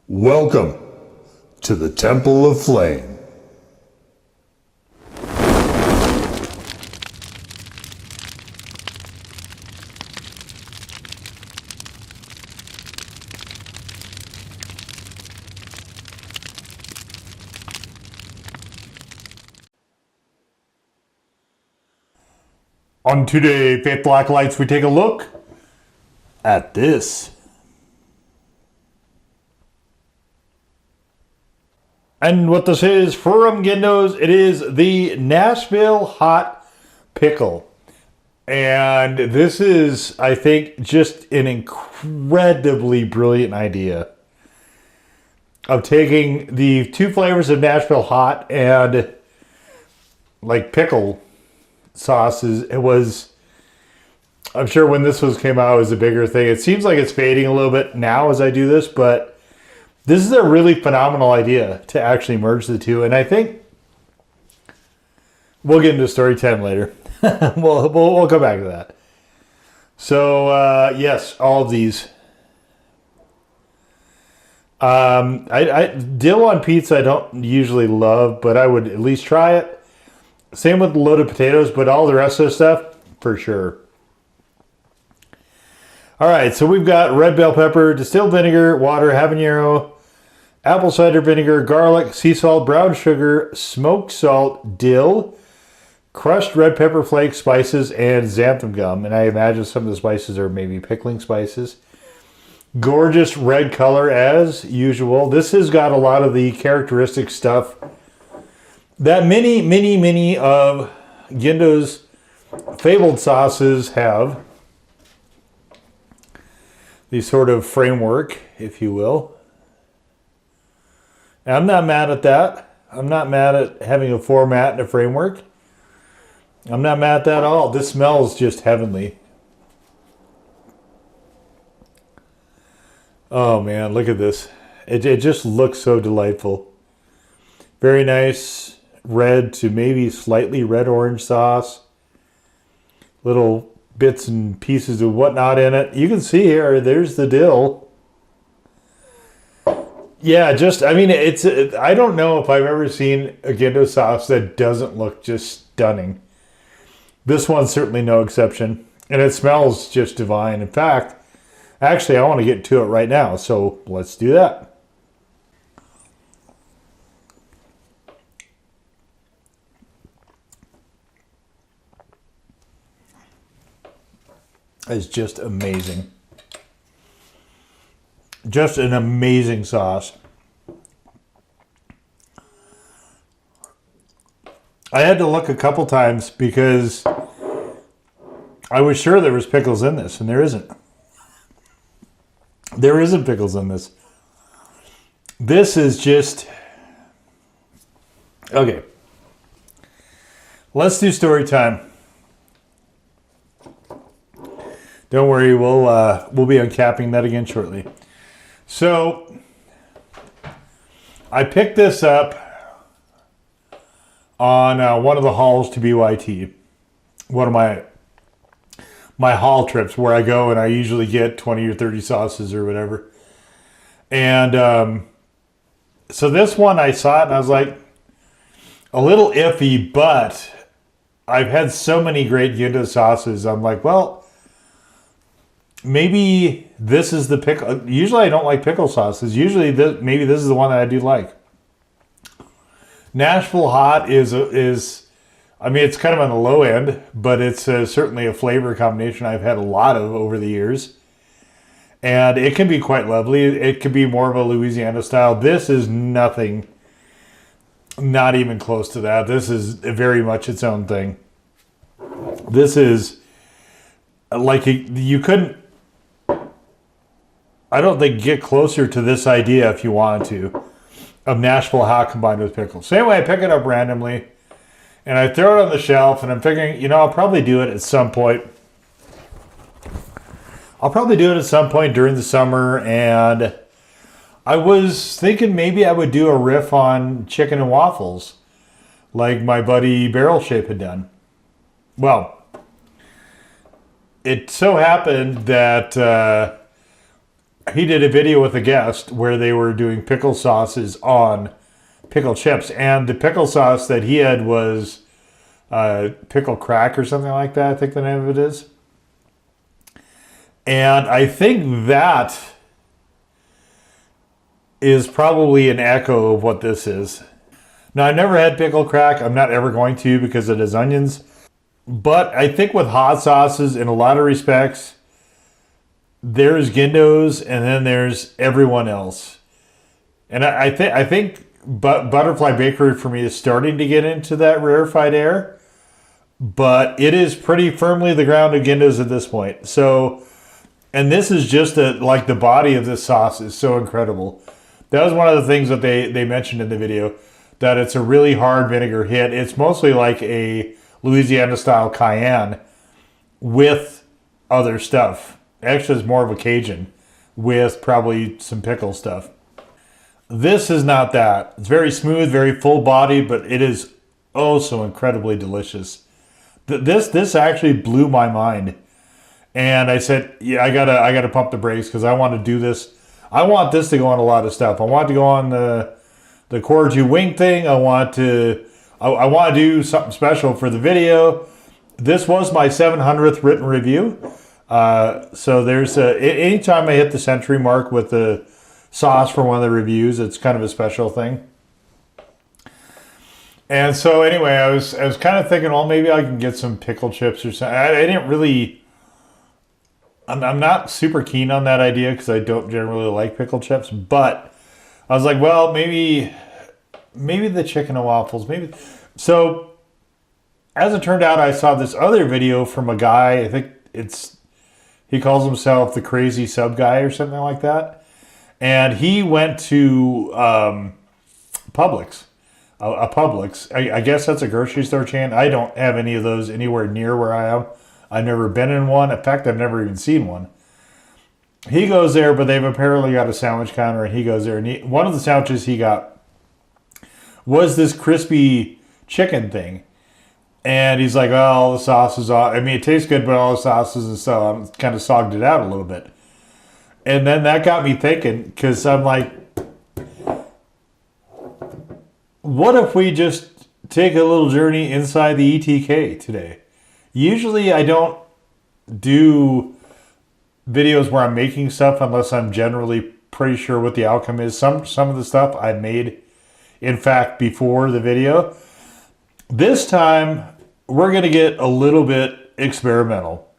Welcome to the Temple of Flame. On today, Faith Black Lights, we take a look at this. And what this is from Gindo's, it is the Nashville Hot Pickle. And this is, I think, just an incredibly brilliant idea of taking the two flavors of Nashville Hot and like pickle sauces. It was, I'm sure when this came out, it was a bigger thing. It seems like it's fading a little bit now as I do this, but this is a really phenomenal idea to actually merge the two. And I think we'll get into story time later. we'll come back to that. So, yes, all of these. Dill on pizza I don't usually love, but I would at least try it. Same with loaded potatoes, but all the rest of the stuff, for sure. All right, so we've got red bell pepper, distilled vinegar, water, habanero, apple cider vinegar, garlic, sea salt, brown sugar, smoked salt, dill, crushed red pepper flakes, spices, and xanthan gum. And I imagine some of the spices are maybe pickling spices. Gorgeous red color as usual. This has got a lot of the characteristic stuff that many of Gindo's fabled sauces have. The sort of framework, if you will. And I'm not mad at that. I'm not mad at having a format and a framework. I'm not mad at that at all. This smells just heavenly. Oh man, look at this. It just looks so delightful. Very nice red to maybe slightly red-orange sauce. Little bits and pieces of whatnot in it. You can see here, there's the dill. Yeah, I don't know if I've ever seen a Gindo sauce that doesn't look just stunning. This one's certainly no exception. And it smells just divine. In fact, actually, I want to get to it right now. So let's do that. It's just amazing. Just an amazing sauce. I had to look a couple times because I was sure there was pickles in this, and there isn't. There isn't pickles in this. This is just... Okay. Let's do story time. Don't worry, we'll be uncapping that again shortly. So, I picked this up on one of the hauls to BYT. One of my haul trips where I go and I usually get 20 or 30 sauces or whatever. And so this one I saw it and I was like, a little iffy, but I've had so many great Gindo sauces. I'm like, well, maybe this is the pickle. Usually I don't like pickle sauces. Usually maybe this is the one that I do like. Nashville Hot is I mean, it's kind of on the low end, but it's certainly a flavor combination I've had a lot of over the years. And it can be quite lovely. It could be more of a Louisiana style. This is nothing, not even close to that. This is very much its own thing. This is like you couldn't, I don't think, get closer to this idea if you wanted to, of Nashville Hot combined with pickles. So anyway, I pick it up randomly, and I throw it on the shelf, and I'm figuring, I'll probably do it at some point. I'll probably do it at some point during the summer, and I was thinking maybe I would do a riff on chicken and waffles, like my buddy Barrel Shape had done. Well, it so happened that he did a video with a guest where they were doing pickle sauces on pickle chips, and the pickle sauce that he had was pickle crack or something like that, I think the name of it is. And I think that is probably an echo of what this is. Now, I've never had pickle crack. I'm not ever going to because it has onions. But I think with hot sauces, in a lot of respects, there's Gindo's and then there's everyone else. And I think Butterfly Bakery for me is starting to get into that rarefied air. But it is pretty firmly the ground of Gindo's at this point. So, and this is just like the body of this sauce is so incredible. That was one of the things that they mentioned in the video, that it's a really hard vinegar hit. It's mostly like a Louisiana-style cayenne with other stuff. Actually, it's more of a Cajun with probably some pickle stuff. This is not that. It's very smooth, very full-bodied, but it is oh so incredibly delicious. This actually blew my mind. And I said, yeah, I gotta pump the brakes because I want to do this. I want this to go on a lot of stuff. I want to go on the Corju wing thing. I want to do something special for the video. This was my 700th written review. So there's anytime I hit the century mark with the sauce for one of the reviews, it's kind of a special thing. And so anyway, I was kind of thinking, well, maybe I can get some pickle chips or something. I didn't really. I'm not super keen on that idea because I don't generally like pickle chips. But I was like, well, maybe the chicken and waffles, maybe. So as it turned out, I saw this other video from a guy. I think he calls himself the Crazy Sub Guy or something like that. And he went to Publix. A Publix. I guess that's a grocery store chain. I don't have any of those anywhere near where I am. I've never been in one. In fact, I've never even seen one. He goes there, but they've apparently got a sandwich counter, and he goes there. And one of the sandwiches he got was this crispy chicken thing. And he's like, oh, all the sauce is on. I mean, it tastes good, but all the sauces and so I'm kind of sogged it out a little bit. And then that got me thinking, because I'm like, what if we just take a little journey inside the ETK today? Usually I don't do videos where I'm making stuff unless I'm generally pretty sure what the outcome is. Some of the stuff I made, in fact, before the video. This time, we're going to get a little bit experimental.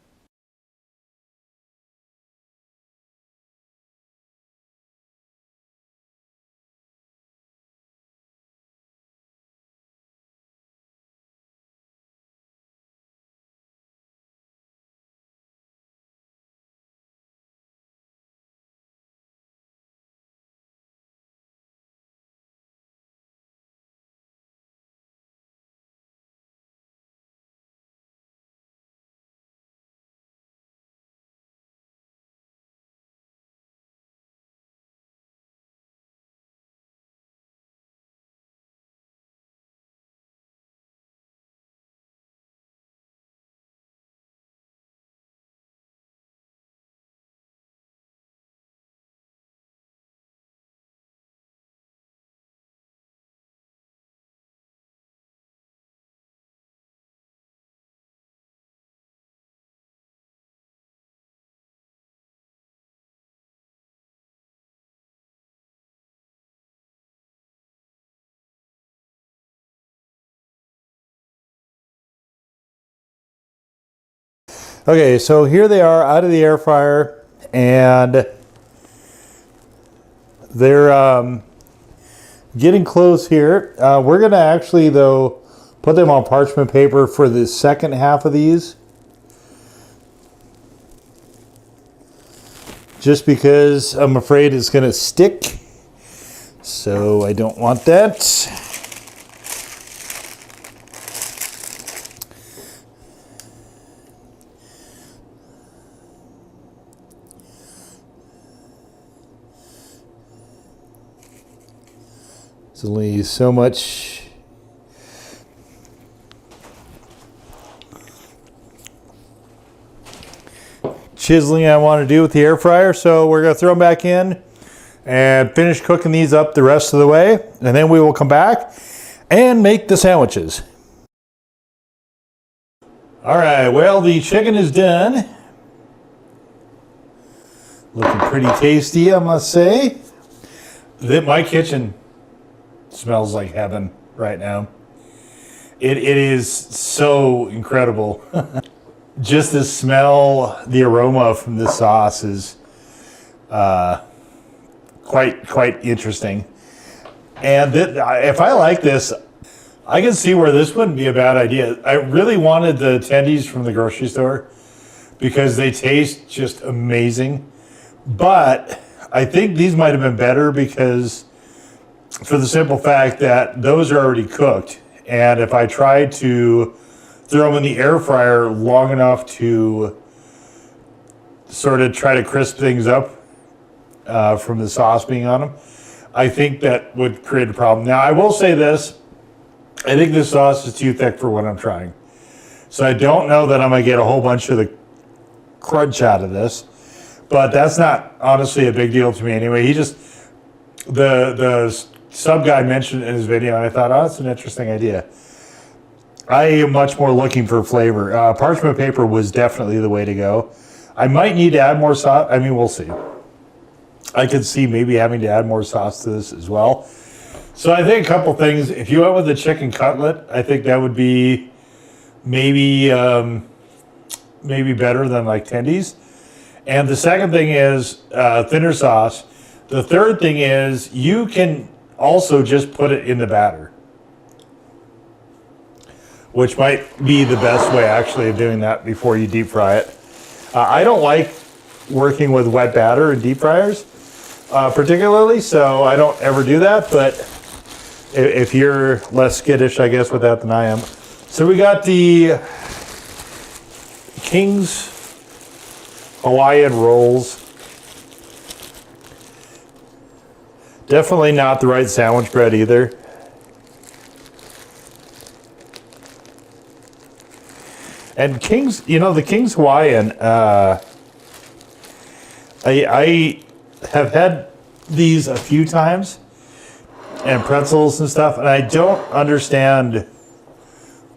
Okay, so here they are out of the air fryer, and they're getting close here. We're going to actually, though, put them on parchment paper for the second half of these. Just because I'm afraid it's going to stick. So I don't want that. There's only so much chiseling I want to do with the air fryer. So we're going to throw them back in and finish cooking these up the rest of the way. And then we will come back and make the sandwiches. All right, well, the chicken is done. Looking pretty tasty, I must say. My kitchen smells like heaven right now. It is so incredible. Just the smell, the aroma from this sauce is quite interesting. And if I like this, I can see where this wouldn't be a bad idea. I really wanted the tendies from the grocery store because they taste just amazing. But I think these might have been better because for the simple fact that those are already cooked. And if I tried to throw them in the air fryer long enough to sort of try to crisp things up from the sauce being on them, I think that would create a problem. Now, I will say this. I think this sauce is too thick for what I'm trying. So I don't know that I'm going to get a whole bunch of the crunch out of this. But that's not honestly a big deal to me anyway. He just, the sub guy mentioned in his video, and I thought, oh, that's an interesting idea. I am much more looking for flavor. Parchment paper was definitely the way to go. I might need to add more sauce. I mean, we'll see. I could see maybe having to add more sauce to this as well. So I think a couple things. If you went with the chicken cutlet, I think that would be maybe better than like tendies. And the second thing is thinner sauce. The third thing is you can also just put it in the batter, which might be the best way actually of doing that before you deep fry it. I don't like working with wet batter in deep fryers particularly, so I don't ever do that. But if you're less skittish, I guess, with that than I am. So we got the King's Hawaiian rolls. Definitely not the right sandwich bread either. And King's, the King's Hawaiian, I have had these a few times, and pretzels and stuff, and I don't understand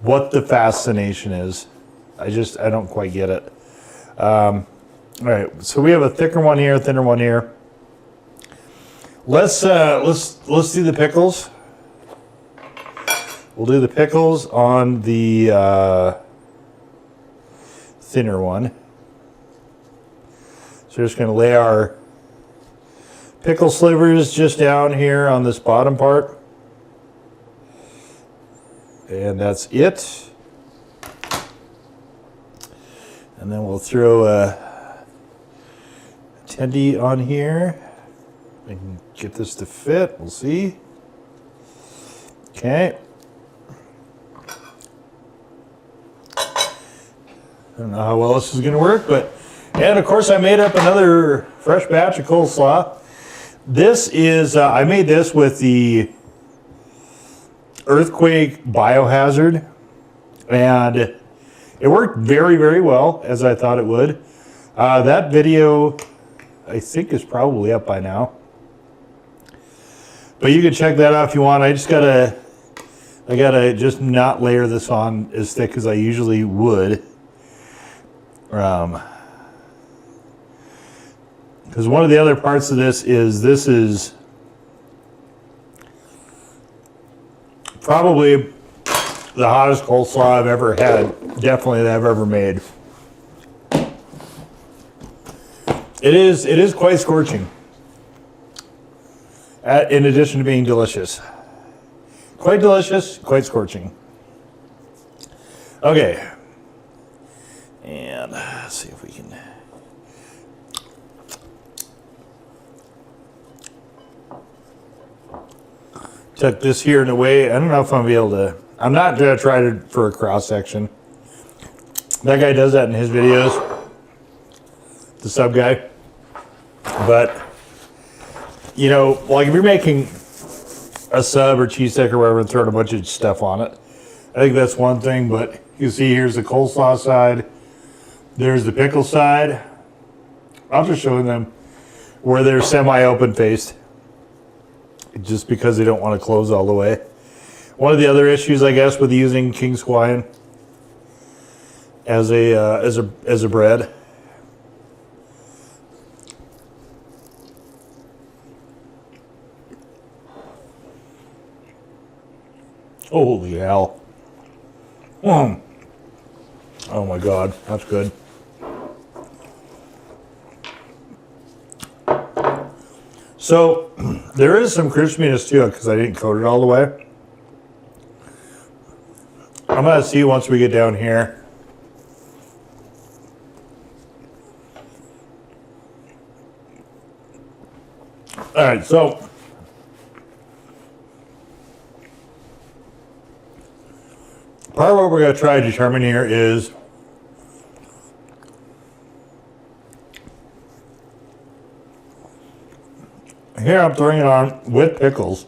what the fascination is. I don't quite get it. All right, so we have a thicker one here, thinner one here. Let's do the pickles. We'll do the pickles on the thinner one. So we're just going to lay our pickle slivers just down here on this bottom part. And that's it. And then we'll throw a tendie on here. I can get this to fit. We'll see. Okay. I don't know how well this is going to work, but and of course I made up another fresh batch of coleslaw. This is I made this with the earthquake biohazard, and it worked very, very well, as I thought it would. That video I think is probably up by now, but you can check that out if you want. I gotta just not layer this on as thick as I usually would. Because one of the other parts of this is probably the hottest coleslaw I've ever had, definitely that I've ever made. It is quite scorching, in addition to being delicious. Quite delicious, quite scorching. Okay. And let's see if we can. Tuck this here in a way. I don't know if I'm going to be able to. I'm not going to try for a cross section. That guy does that in his videos. The sub guy. But, like if you're making a sub or cheese stick or whatever and throwing a bunch of stuff on it, I think that's one thing. But you see, here's the coleslaw side. There's the pickle side. I'll just show them where they're semi-open faced, just because they don't want to close all the way. One of the other issues, I guess, with using King's Hawaiian as a bread. Holy hell. Oh my God, that's good. So there is some crispiness to it because I didn't coat it all the way. I'm going to see once we get down here. All right, so part of what we're going to try to determine here is here I'm throwing it on with pickles.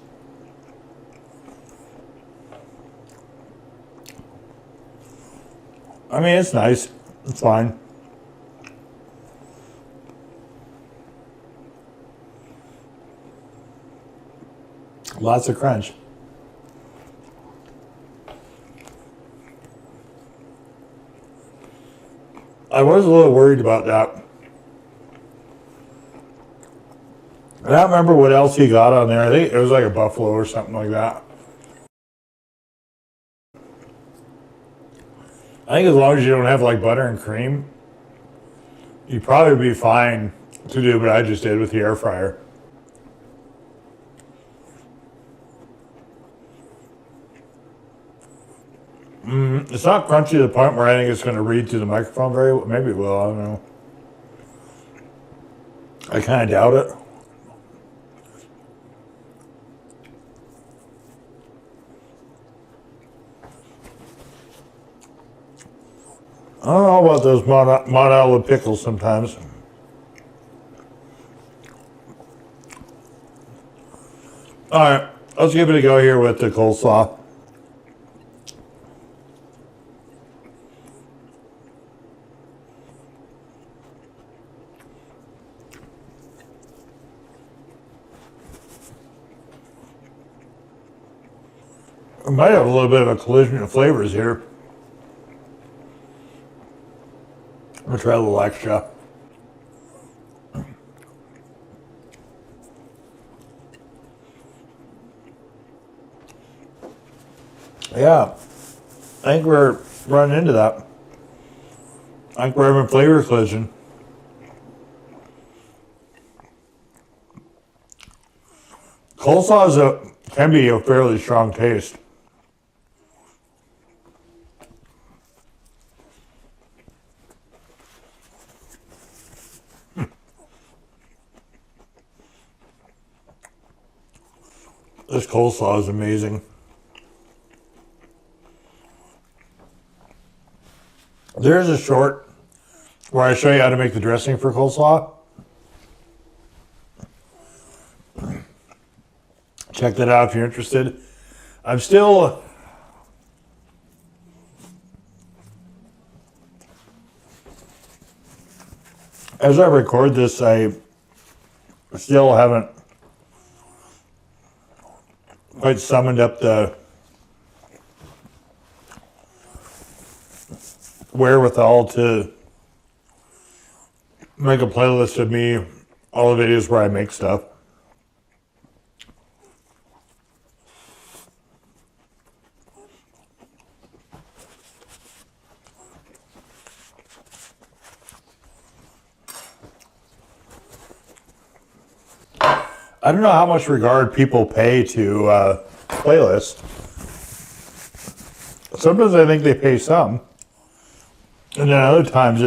I mean, it's nice. It's fine. Lots of crunch. I was a little worried about that. I don't remember what else he got on there. I think it was like a buffalo or something like that. I think as long as you don't have like butter and cream, you'd probably be fine to do what I just did with the air fryer. It's not crunchy to the point where I think it's going to read through the microphone very well. Maybe it will, I don't know. I kind of doubt it. I don't know about those Mount Olive pickles sometimes. All right, let's give it a go here with the coleslaw. I might have a little bit of a collision of flavors here. I'm gonna try a little extra. Yeah, I think we're running into that. I think we're having flavor collision. Coleslaw can be a fairly strong taste. This coleslaw is amazing. There's a short where I show you how to make the dressing for coleslaw. Check that out if you're interested. I'm still... As I record this, I still haven't quite summoned up the wherewithal to make a playlist of me, all the videos where I make stuff. I don't know how much regard people pay to playlists. Sometimes I think they pay some, and then other times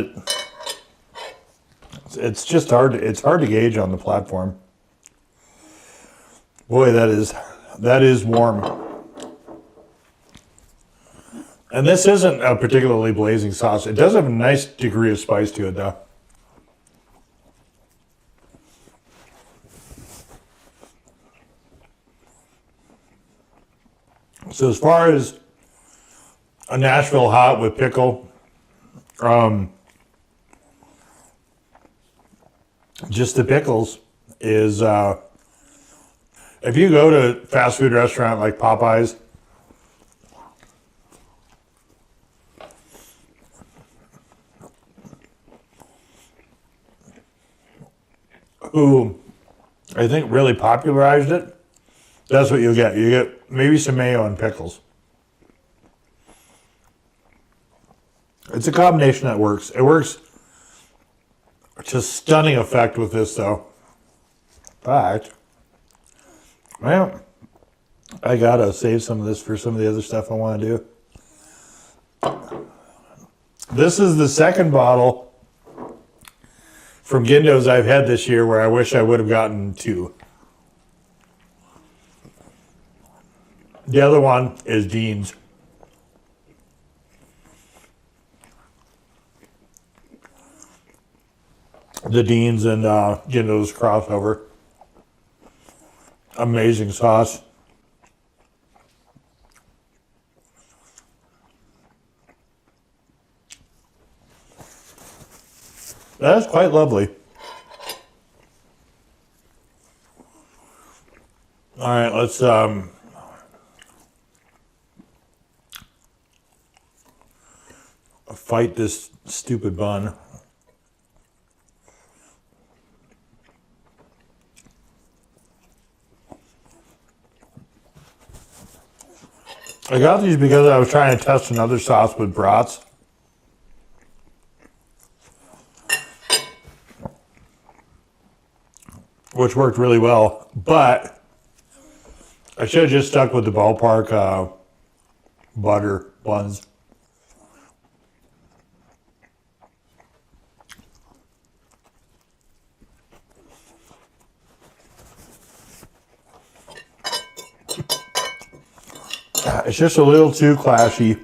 it's just hard. It's hard to gauge on the platform. Boy, that is warm. And this isn't a particularly blazing sauce. It does have a nice degree of spice to it, though. So as far as a Nashville hot with pickle, just the pickles is, if you go to a fast food restaurant like Popeyes, who I think really popularized it, that's what you get. You get maybe some mayo and pickles. It's a combination that works. It works to stunning effect with this though. But, well, I gotta save some of this for some of the other stuff I want to do. This is the second bottle from Gindo's I've had this year where I wish I would have gotten 2. The other one is Dean's. The Dean's and Gindo's crossover. Amazing sauce. That's quite lovely. All right, let's fight this stupid bun. I got these because I was trying to test another sauce with brats. Which worked really well, but I should have just stuck with the ballpark butter buns. It's just a little too clashy.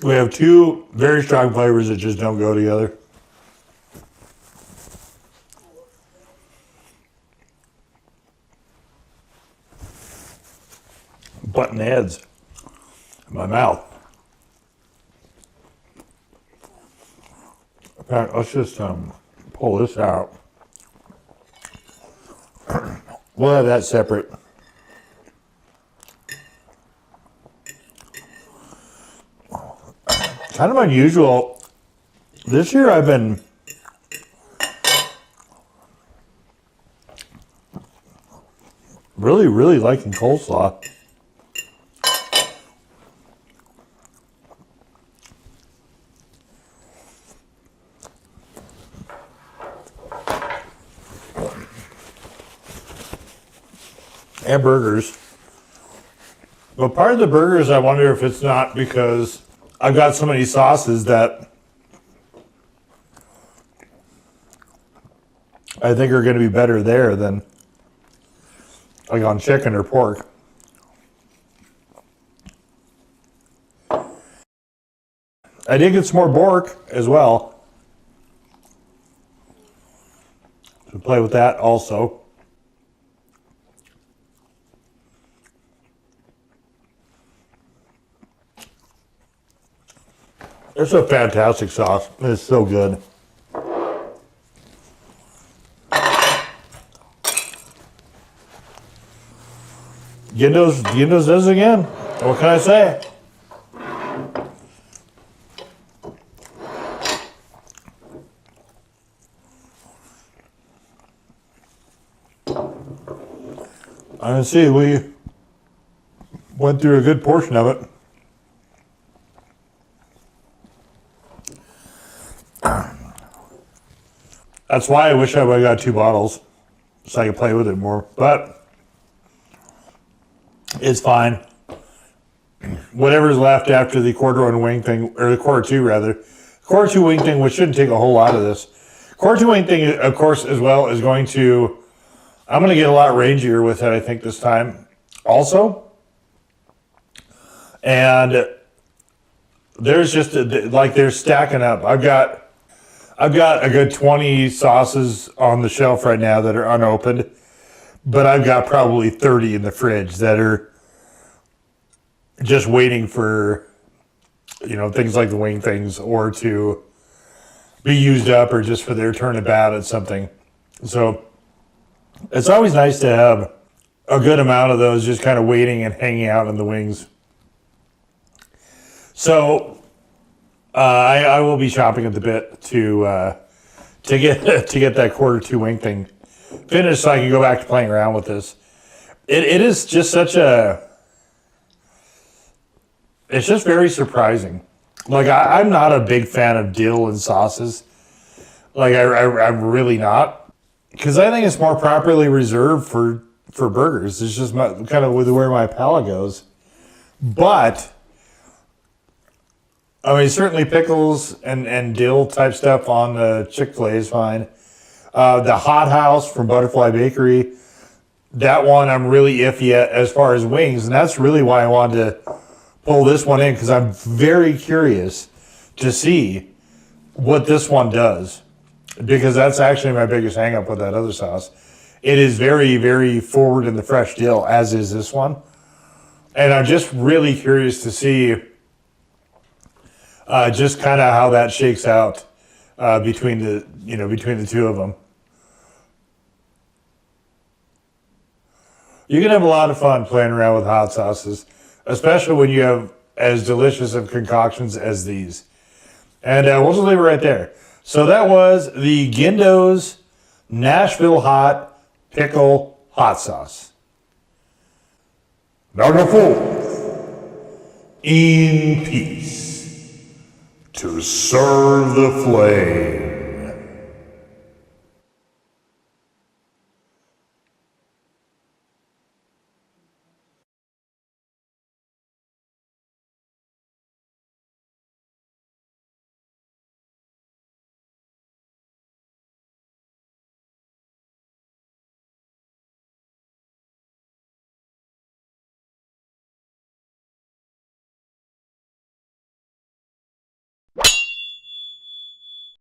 We have 2 very strong flavors that just don't go together. Button heads in my mouth. In fact, let's just pull this out. We'll have that separate. Kind of unusual. This year I've been really liking coleslaw. And burgers. But part of the burgers, I wonder if it's not because I've got so many sauces that I think are going to be better there than like on chicken or pork. I did get some more pork as well. So play with that also. It's a fantastic sauce. It's so good. Gindo's does it again. What can I say? I can see we went through a good portion of it. That's why I wish I would have got 2 bottles so I could play with it more, but it's fine. Whatever's left after the quarter-1 wing thing, or the quarter 2 rather, quarter 2 wing thing, which shouldn't take a whole lot of this. Quarter 2 wing thing, of course, as well is going to, I'm going to get a lot rangier with it, I think, this time also. And there's just, like, they're stacking up. I've got a good 20 sauces on the shelf right now that are unopened, but I've got probably 30 in the fridge that are, just waiting for, you know, things like the wing things or to be used up or just for their turn at bat at something. So it's always nice to have a good amount of those just kind of waiting and hanging out in the wings. So I will be chopping at the bit to get that quarter 2 wing thing finished so I can go back to playing around with this. It is just such a... It's just very surprising. Like, I'm not a big fan of dill and sauces. Like, I'm really not. Because I think it's more properly reserved for burgers. It's just kind of where my palate goes. But, I mean, certainly pickles and dill type stuff on the Chick-fil-A is fine. The Hot House from Butterfly Bakery, that one I'm really iffy at as far as wings. And that's really why I wanted to pull this one in, because I'm very curious to see what this one does, because that's actually my biggest hang up with that other sauce. It is very, very forward in the fresh dill, as is this one. And I'm just really curious to see just kind of how that shakes out between the two of them. You can have a lot of fun playing around with hot sauces, especially when you have as delicious of concoctions as these. And we'll just leave it right there. So that was the Gindo's Nashville Hot Pickle Hot Sauce. Number 4. In peace, to serve the flame.